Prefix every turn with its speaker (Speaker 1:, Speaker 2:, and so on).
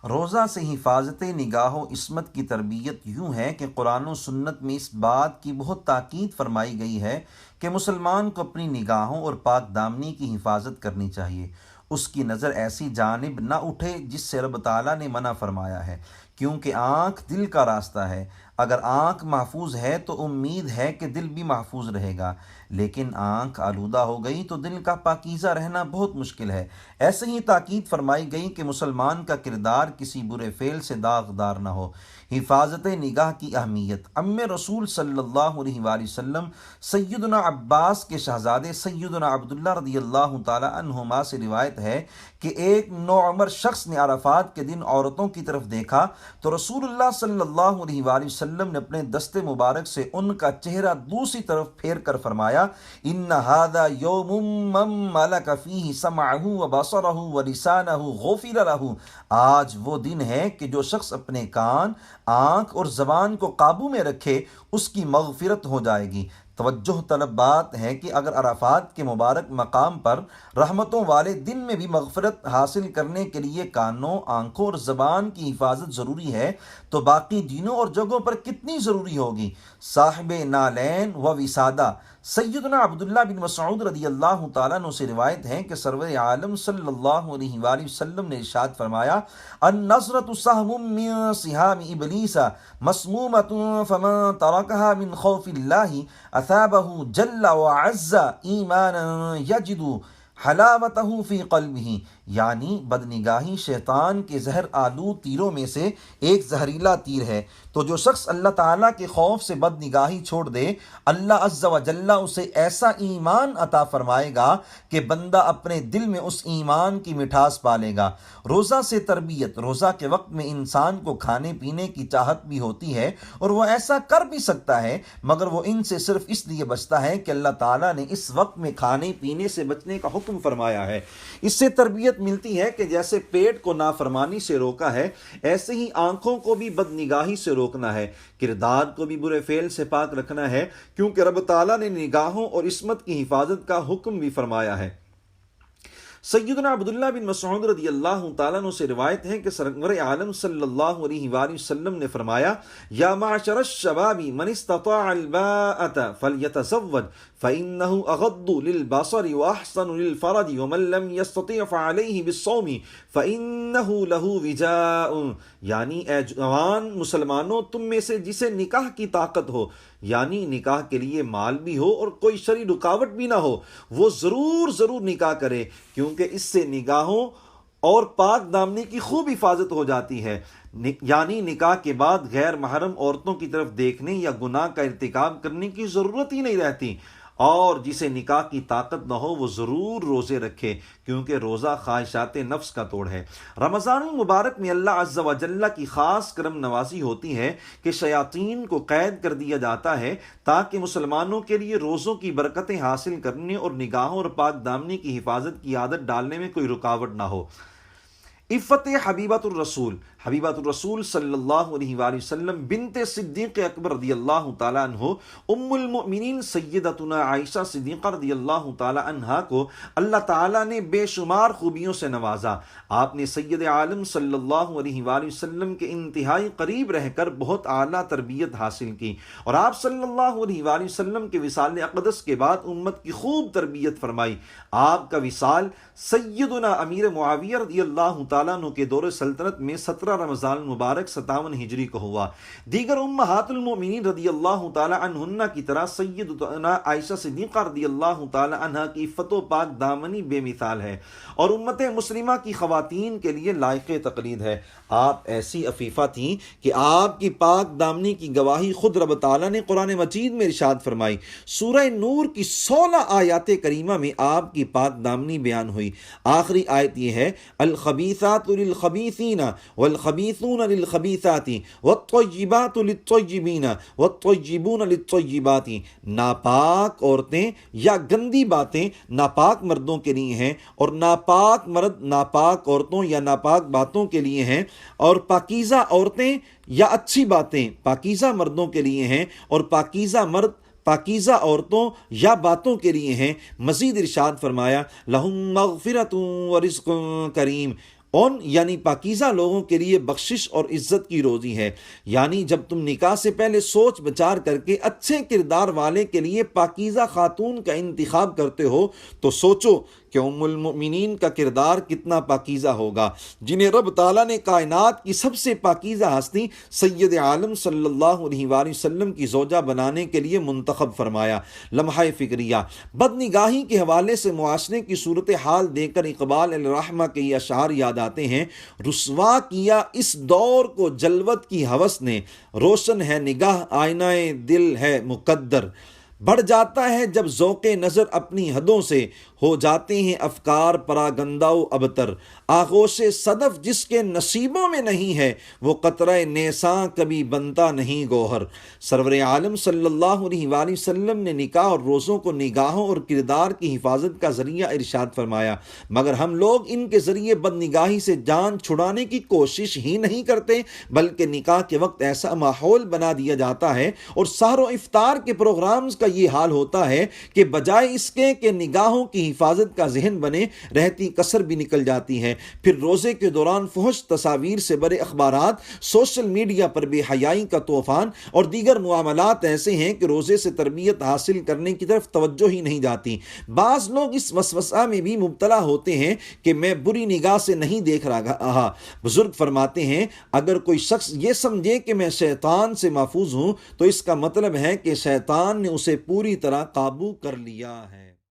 Speaker 1: روزہ سے حفاظت نگاہ و عصمت کی تربیت یوں ہے کہ قرآن و سنت میں اس بات کی بہت تاکید فرمائی گئی ہے کہ مسلمان کو اپنی نگاہوں اور پاک دامنی کی حفاظت کرنی چاہیے۔ اس کی نظر ایسی جانب نہ اٹھے جس سے رب تعالیٰ نے منع فرمایا ہے، کیونکہ آنکھ دل کا راستہ ہے۔ اگر آنکھ محفوظ ہے تو امید ہے کہ دل بھی محفوظ رہے گا، لیکن آنکھ آلودہ ہو گئی تو دل کا پاکیزہ رہنا بہت مشکل ہے۔ ایسے ہی تاکید فرمائی گئی کہ مسلمان کا کردار کسی برے فعل سے داغدار نہ ہو۔ حفاظت نگاہ کی اہمیت۔ رسول صلی اللہ علیہ وآلہ وسلم سیدنا عباس کے شہزادے سیدنا عبداللہ رضی اللہ تعالی عنہما سے روایت ہے کہ ایک نوعمر شخص نے عرفات کے دن عورتوں کی طرف دیکھا تو رسول اللہ صلی اللہ علیہ وآلہ وسلم نے اپنے دست مبارک سے ان کا چہرہ دوسری طرف پھیر کر فرمایا، ان ھذا یوم من ملک فیہ سمعہ وبصرہ ولسانہ غفر لہ۔ آج وہ دن ہے کہ جو شخص اپنے کان، آنکھ اور زبان کو قابو میں رکھے اس کی مغفرت ہو جائے گی۔ توجہ طلب بات ہے کہ اگر عرفات کے مبارک مقام پر رحمتوں والے دن میں بھی مغفرت حاصل کرنے کے لیے کانوں، آنکھوں اور زبان کی حفاظت ضروری ہے تو باقی دنوں اور جگہوں پر کتنی ضروری ہوگی۔ صاحب نالین و وسادہ سیدنا عبداللہ بن مسعود رضی اللہ تعالیٰ عنہ سے روایت ہے کہ سرور عالم صلی اللہ علیہ وآلہ وسلم نے ارشاد فرمایا، النظرۃ سہم من سہام ابلیس مسمومۃ فمن ترکها من خوف اللہ اثابہ جل وعز ایمانا یجد حلاوتہ فی قلبہ۔ یعنی بدنگاہی شیطان کے زہر آلود تیروں میں سے ایک زہریلا تیر ہے، تو جو شخص اللہ تعالیٰ کے خوف سے بدنگاہی چھوڑ دے، اللہ عز و جل اسے ایسا ایمان عطا فرمائے گا کہ بندہ اپنے دل میں اس ایمان کی مٹھاس پالے گا۔ روزہ سے تربیت۔ روزہ کے وقت میں انسان کو کھانے پینے کی چاہت بھی ہوتی ہے اور وہ ایسا کر بھی سکتا ہے، مگر وہ ان سے صرف اس لیے بچتا ہے کہ اللہ تعالیٰ نے اس وقت میں کھانے پینے سے بچنے کا حکم فرمایا ہے۔ اس سے تربیت ملتی ہے کہ جیسے پیٹ کو نافرمانی سے روکا ہے، ایسے ہی آنکھوں کو بھی بدنگاہی سے روکنا ہے، کردار کو بھی برے فعل سے پاک رکھنا ہے، کیونکہ رب تعالیٰ نے نگاہوں اور عصمت کی حفاظت کا حکم بھی فرمایا ہے۔ سیدنا عبداللہ بن مسعود رضی اللہ تعالیٰ عنہ سے روایت ہے کہ سرور عالم صلی اللہ علیہ وآلہ وسلم نے فرمایا، یا معشر الشباب من استطاع الباءۃ فلیتزوج فإنه اغض للبصر واحسن للفرج ومن لم يستطع فعليه بالصوم فإنه له وجاء۔ یعنی اے جوان مسلمانوں، تم میں سے جسے نکاح کی طاقت ہو، یعنی نکاح کے لیے مال بھی ہو اور کوئی شرعی رکاوٹ بھی نہ ہو، وہ ضرور نکاح کرے، کیونکہ اس سے نگاہوں اور پاک دامنی کی خوب حفاظت ہو جاتی ہے۔ یعنی نکاح کے بعد غیر محرم عورتوں کی طرف دیکھنے یا گناہ کا ارتکاب کرنے کی ضرورت ہی نہیں رہتی۔ اور جسے نکاح کی طاقت نہ ہو وہ ضرور روزے رکھے، کیونکہ روزہ خواہشات نفس کا توڑ ہے۔ رمضان المبارک میں اللہ عز و جل کی خاص کرم نوازی ہوتی ہے کہ شیاطین کو قید کر دیا جاتا ہے تاکہ مسلمانوں کے لیے روزوں کی برکتیں حاصل کرنے اور نگاہوں اور پاک دامنی کی حفاظت کی عادت ڈالنے میں کوئی رکاوٹ نہ ہو۔ عفت حبیبۃ الرسول۔ حبیبۃ الرسول صلی اللہ علیہ وآلہ وسلم بنت صدیق اکبر رضی اللہ تعالیٰ عنہ ام المؤمنین سیدتنا عائشہ صدیقہ رضی اللہ تعالیٰ عنہا کو اللہ تعالیٰ نے بے شمار خوبیوں سے نوازا۔ آپ نے سید عالم صلی اللہ علیہ وآلہ وسلم کے انتہائی قریب رہ کر بہت اعلیٰ تربیت حاصل کی، اور آپ صلی اللہ علیہ وآلہ وسلم کے وصال اقدس کے بعد امت کی خوب تربیت فرمائی۔ آپ کا وصال سیدنا امیر معاویہ رضی اللہ تعالیٰ عنہ کے دور سلطنت میں 17 رمضان المبارک 57 ہجری کو ہوا۔ دیگر امہات المؤمنین رضی اللہ تعالی عنہن کی طرح سیدتنا عائشہ صدیقہ رضی اللہ تعالی عنہا کی عفت و پاک دامنی بے مثال ہے اور امت مسلمہ کی خواتین کے لیے لائق تقلید ہے۔ آپ ایسی عفیفہ تھیں کہ آپ کی پاک دامنی کی گواہی خود رب تعالیٰ نے قرآن مجید میں ارشاد فرمائی۔ سورہ نور کی 16 آیات کریمہ میں آپ کی پاک دامنی بیان ہوئی۔ آخری آیت یہ ہے، الخبیثات للخبیثین والخبیثون للخبیثات والطیبات للطیبین والطیبون للطیبات۔ ناپاک عورتیں یا گندی باتیں ناپاک مردوں کے لیے ہیں، اور ناپاک مرد ناپاک عورتوں یا ناپاک باتوں کے لیے ہیں، اور پاکیزہ عورتیں یا اچھی باتیں پاکیزہ مردوں کے لیے ہیں، اور پاکیزہ مرد پاکیزہ عورتوں یا باتوں کے لیے ہیں۔ مزید ارشاد فرمایا، لہم مغفرۃ ورزق کریم، ان یعنی پاکیزہ لوگوں کے لیے بخشش اور عزت کی روزی ہے۔ یعنی جب تم نکاح سے پہلے سوچ بچار کر کے اچھے کردار والے کے لیے پاکیزہ خاتون کا انتخاب کرتے ہو تو سوچو کہ ام المؤمنین کا کردار کتنا پاکیزہ ہوگا، جنہیں رب تعالیٰ نے کائنات کی سب سے پاکیزہ ہستی سید عالم صلی اللہ علیہ وآلہ وسلم کی زوجہ بنانے کے لیے منتخب فرمایا۔ لمحہ فکریہ، بد نگاہی کے حوالے سے معاشرے کی صورتحال دیکھ کر اقبال علیہ الرحمہ کے یہ اشعار یاد آتے ہیں: رسوا کیا اس دور کو جلوت کی ہوس نے، روشن ہے نگاہ آئینہ دل ہے مقدر، بڑھ جاتا ہے جب ذوق نظر اپنی حدوں سے، ہو جاتے ہیں افکار پراگندہ و ابتر، آغوش صدف جس کے نصیبوں میں نہیں ہے، وہ قطرہ نیساں کبھی بنتا نہیں گوہر۔ سرور عالم صلی اللہ علیہ وآلہ وسلم نے نکاح اور روزوں کو نگاہوں اور کردار کی حفاظت کا ذریعہ ارشاد فرمایا، مگر ہم لوگ ان کے ذریعے بد نگاہی سے جان چھڑانے کی کوشش ہی نہیں کرتے، بلکہ نکاح کے وقت ایسا ماحول بنا دیا جاتا ہے اور سحر و افطار کے پروگرامز کا یہ حال ہوتا ہے کہ بجائے اس کے کہ نگاہوں کی حفاظت کا ذہن بنے، رہتی کسر بھی نکل جاتی ہے۔ پھر روزے کے دوران فحش تصاویر سے بڑے اخبارات، سوشل میڈیا پر بے حیائی کا طوفان اور دیگر معاملات ایسے ہیں کہ روزے سے تربیت حاصل کرنے کی طرف توجہ ہی نہیں جاتی۔ بعض لوگ اس وسوسہ میں بھی مبتلا ہوتے ہیں کہ میں بری نگاہ سے نہیں دیکھ رہا۔ بزرگ فرماتے ہیں اگر کوئی شخص یہ سمجھے کہ میں شیطان سے محفوظ ہوں تو اس کا مطلب ہے کہ شیطان نے اسے پوری طرح قابو کر لیا ہے۔